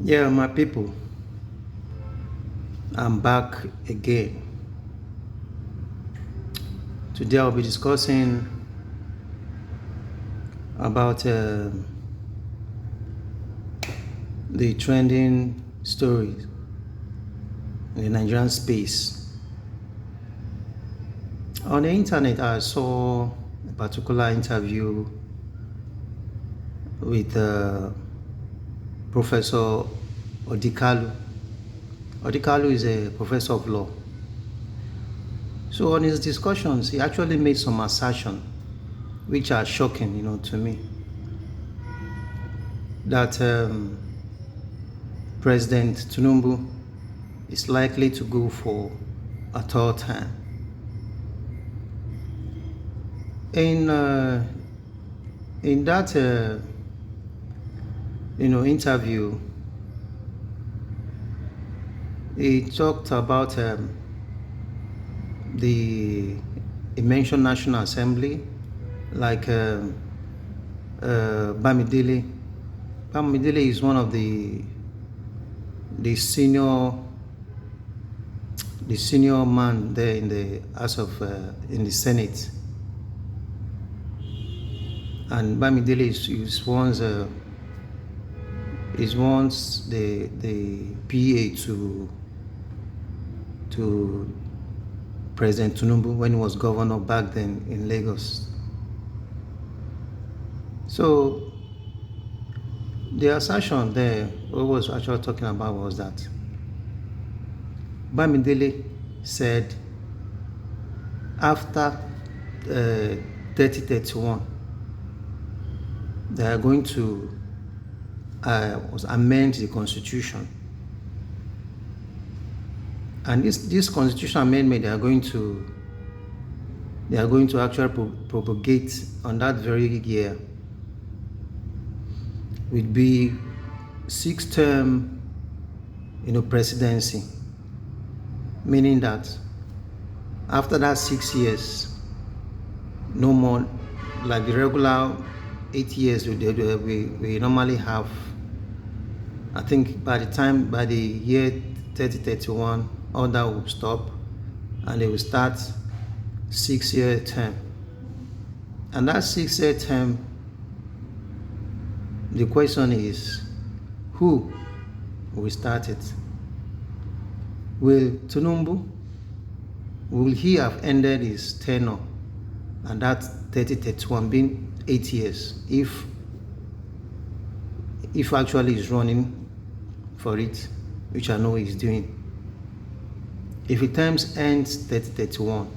Yeah, my people, I'm back again. Today I'll be discussing about the trending stories in the Nigerian space. On the internet, I saw a particular interview with Professor Odikalu. Odikalu is a professor of law. So on his discussions, he actually made some assertions which are shocking, to me. That President Tinubu is likely to go for a third time. In that interview, he talked about he mentioned National Assembly, like Bamidele. Bamidele is one of the senior man there in the House of in the Senate, and Bamidele is once the PA to President Tinubu when he was governor back then in Lagos. So the assertion there, what was actually talking about was that Bamidele said after 3031, they are going to amend the constitution, and this constitution amendment they are going to actually propagate on that very year would be 6-term presidency, meaning that after that 6 years, no more like the regular 8 years we normally have. I think by the year 3031, all that will stop and they will start 6-year term. And that 6-year term, the question is, who will start it? Will Tinubu, will he have ended his tenure and that 3031 being 8 years if actually he's running for it, which I know he's doing? If the terms ends 3031,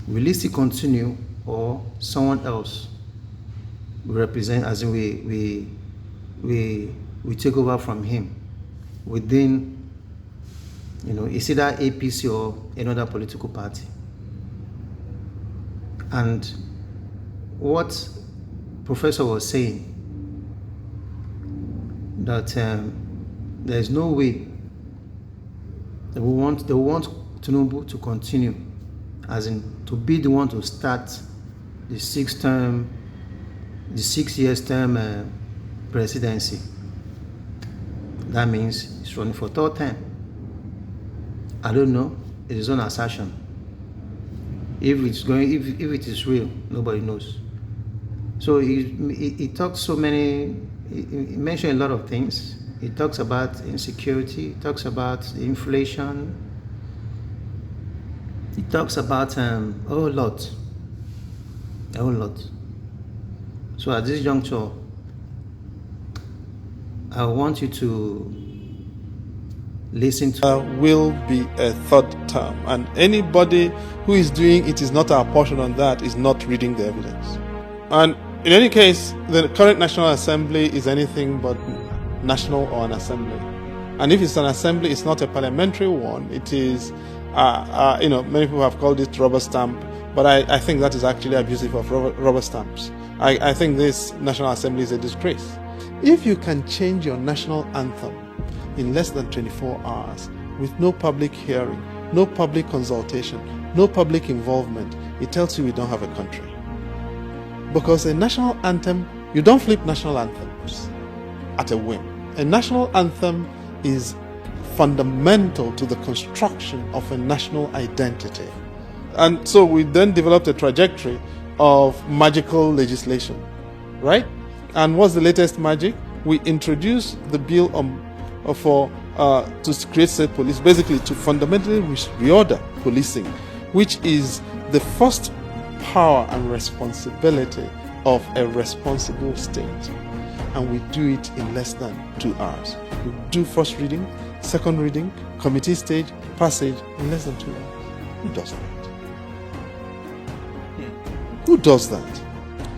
will he still continue, or someone else will represent, as in we take over from him within, it's either APC or another political party? And what Professor was saying, that there is no way they want Tinubu to continue, as in to be the one to start the 6 year term presidency. That means he's running for third time. I don't know. It is an assertion. If it is real, nobody knows. So he talks so many. He mentioned a lot of things. He talks about insecurity. He talks about inflation. He talks about a whole lot. So at this juncture, I want you to listen to. Will be a third term, and anybody who is doing it is not our portion on that is not reading the evidence. And in any case, the current National Assembly is anything but national or an assembly. And if it's an assembly, it's not a parliamentary one. It is, many people have called it rubber stamp, but I think that is actually abusive of rubber stamps. I think this National Assembly is a disgrace. If you can change your national anthem in less than 24 hours with no public hearing, no public consultation, no public involvement, it tells you we don't have a country. Because a national anthem, you don't flip national anthems at a whim. A national anthem is fundamental to the construction of a national identity. And so we then developed a trajectory of magical legislation, right? And what's the latest magic? We introduced the bill to create state police, basically to fundamentally reorder policing, which is the first power and responsibility of a responsible state. And we do it in less than 2 hours. We do first reading, second reading, committee stage, passage in less than 2 hours. Who does that? Who does that?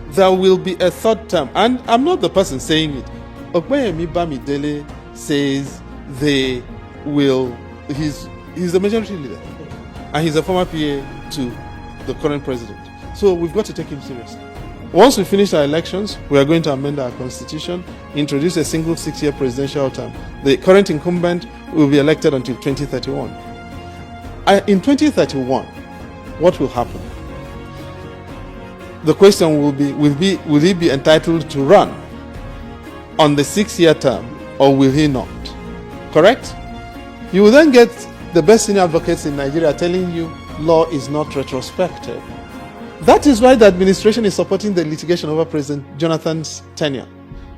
There will be a third term, and I'm not the person saying it. Okpeyemi Bamidele says they will. He's the majority leader, and he's a former PA to the current president. So we've got to take him seriously. Once we finish our elections, we are going to amend our constitution, introduce a single 6-year presidential term. The current incumbent will be elected until 2031. In 2031, what will happen? The question will he be entitled to run on the 6-year term, or will he not? Correct? You will then get the best senior advocates in Nigeria telling you law is not retrospective. That is why the administration is supporting the litigation over President Jonathan's tenure.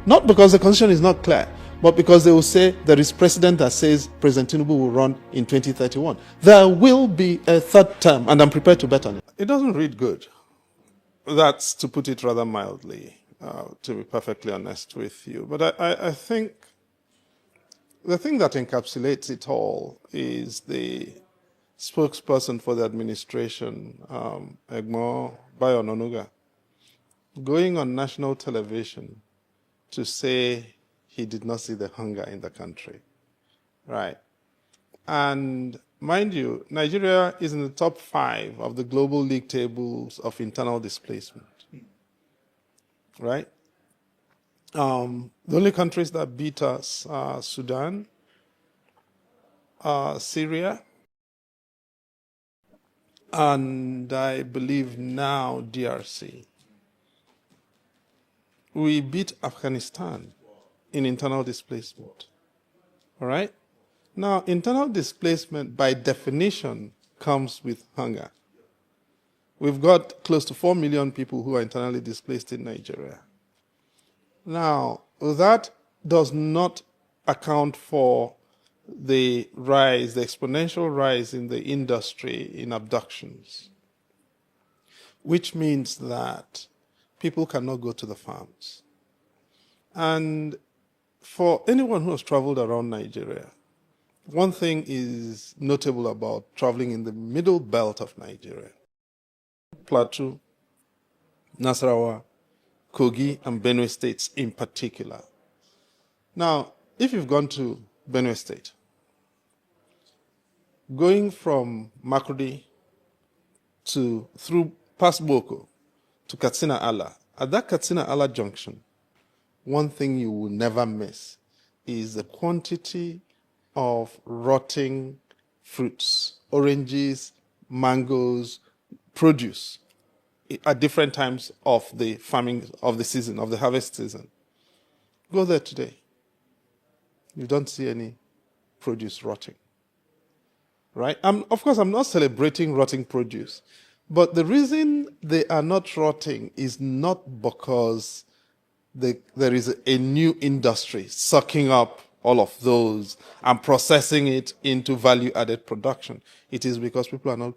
Not because the constitution is not clear, but because they will say there is precedent that says President Tinubu will run in 2031. There will be a third term, and I'm prepared to bet on it. It doesn't read good. That's to put it rather mildly, to be perfectly honest with you. But I think the thing that encapsulates it all is the spokesperson for the administration, Egmo Bayo Ononuga, going on national television to say he did not see the hunger in the country, right? And mind you, Nigeria is in the top 5 of the global league tables of internal displacement, right? The only countries that beat us are Sudan, Syria, and I believe now DRC. We beat Afghanistan in internal displacement, all right? Now, internal displacement, by definition, comes with hunger. We've got close to 4 million people who are internally displaced in Nigeria. Now, that does not account for the rise, the exponential rise in the industry in abductions, which means that people cannot go to the farms. And for anyone who has traveled around Nigeria, one thing is notable about traveling in the middle belt of Nigeria: Plateau, Nasarawa, Kogi, and Benue states in particular. Now, if you've gone to Benue State, going from Makurdi through past Boko to Katsina Allah, at that Katsina Allah junction, one thing you will never miss is the quantity of rotting fruits, oranges, mangoes, produce at different times of the farming of the season, of the harvest season. Go there today. You don't see any produce rotting, right? Of course, I'm not celebrating rotting produce, but the reason they are not rotting is not because there is a new industry sucking up all of those and processing it into value-added production. It is because people are not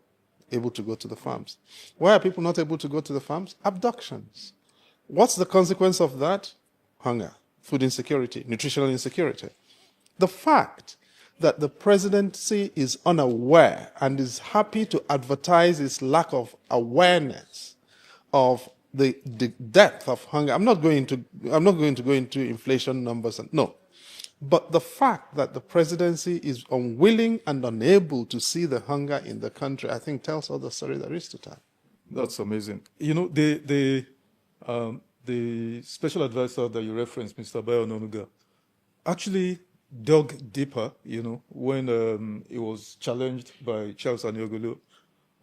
able to go to the farms. Why are people not able to go to the farms? Abductions. What's the consequence of that? Hunger, food insecurity, nutritional insecurity. The fact that the presidency is unaware and is happy to advertise its lack of awareness of the depth of hunger. I'm not going to go into inflation numbers. No. But the fact that the presidency is unwilling and unable to see the hunger in the country, I think tells all the story there is to tell. That's amazing. You know, the special advisor that you referenced, Mr. Bayo Ononuga, actually dug deeper, you know, when he was challenged by Charles Aniogolu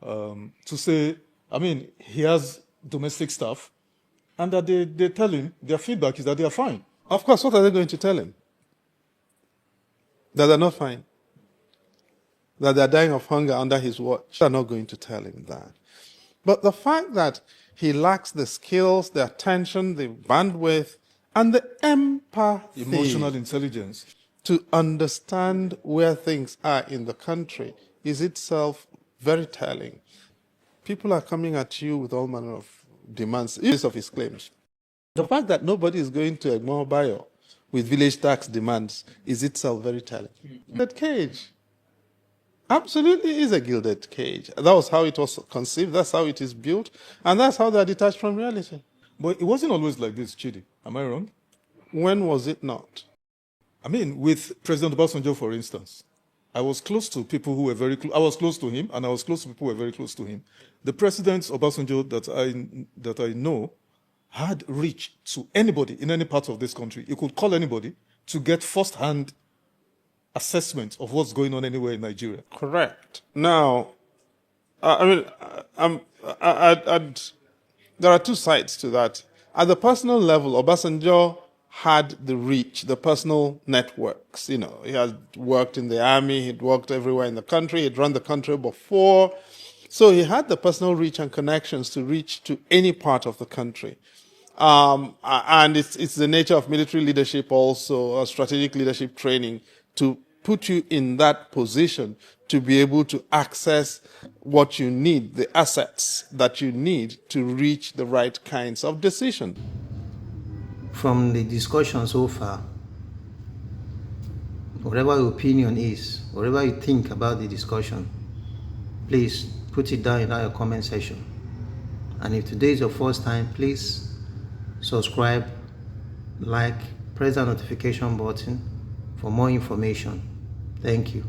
to say, I mean, he has domestic staff, and that they tell him, their feedback is that they are fine. Of course, what are they going to tell him? that they're not fine, that they're dying of hunger under his watch. They're not going to tell him that. But the fact that he lacks the skills, the attention, the bandwidth, and the empathy, Emotional intelligence. to understand where things are in the country is itself very telling. People are coming at you with all manner of demands, even of his claims. The fact that nobody is going to Egmont Bayo with village tax demands is itself very telling. That cage absolutely is a gilded cage. That was how it was conceived, that's how it is built, and that's how they're detached from reality. But it wasn't always like this, Chidi. Am I wrong? When was it not? I mean, with President Obasanjo, for instance, I was close to people who were very close. I was close to him, and I was close to people who were very close to him. The presidents Obasanjo that I know had reach to anybody in any part of this country. He could call anybody to get first-hand assessment of what's going on anywhere in Nigeria. Correct. Now, there are two sides to that. At the personal level, Obasanjo had the reach, the personal networks. You know, he had worked in the army, he'd worked everywhere in the country, he'd run the country before. So he had the personal reach and connections to reach to any part of the country. And it's the nature of military leadership also, strategic leadership training, to put you in that position to be able to access what you need, the assets that you need to reach the right kinds of decision. From the discussion so far, whatever your opinion is, whatever you think about the discussion, please put it down in our comment section. And if today is your first time, please subscribe, like, press the notification button for more information. Thank you.